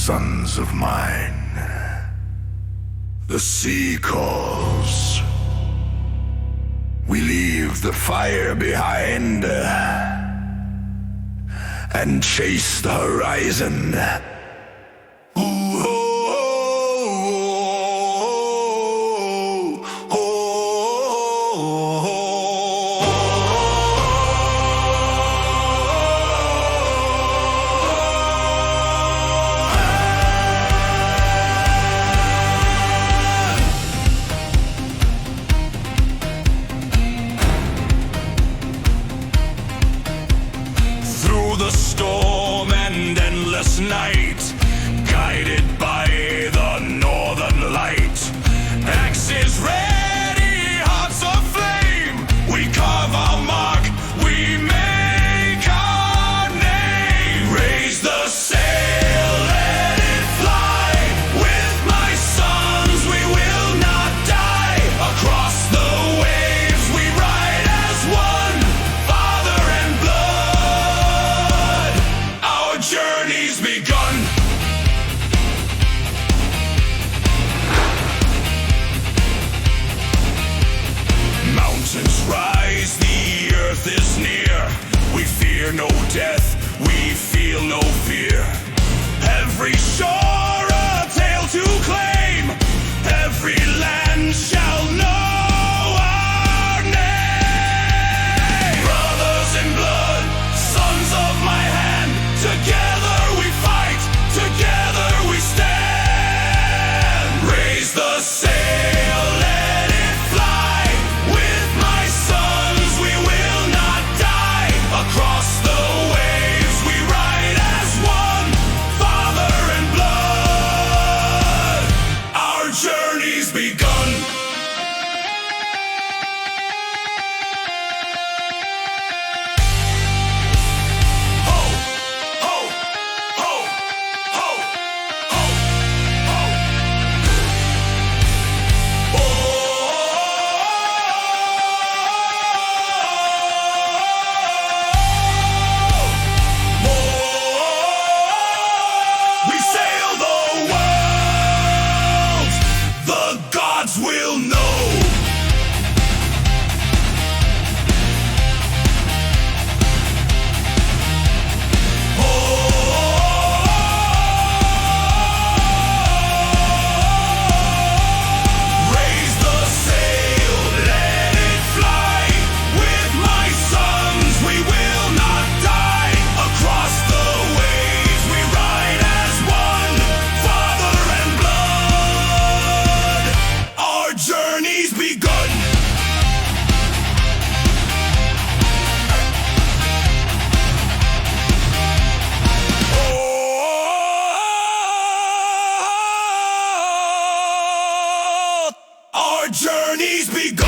sons of mine. The sea calls. We leave the fire behind and chase the horizon. The storm and endless night, guided by the northern light. Axes ready, hearts aflame. We carve our mark, we make our name. Raise the sail, let it fly. With my sons we will not die. Across the waves we ride as one, father and blood. Our journey's begun. Mountains rise, the earth is near. We fear no death, we feel no fear. Every shore a tale to claim. Every land shall know our name. Brothers in blood, sons of my hand. Together we fight, together we stand. Raise the sail, let it fly. With my sons we will not die. Across the waves we ride as one, father and blood. Our journey's begun. Ho, ho, ho, ho, ho, ho. We sail the world, the gods will know. Raise the sail, let it fly. With my sons we will not die. Across the waves we ride as one, father and blood. Our journey's begun. Our journey's begun.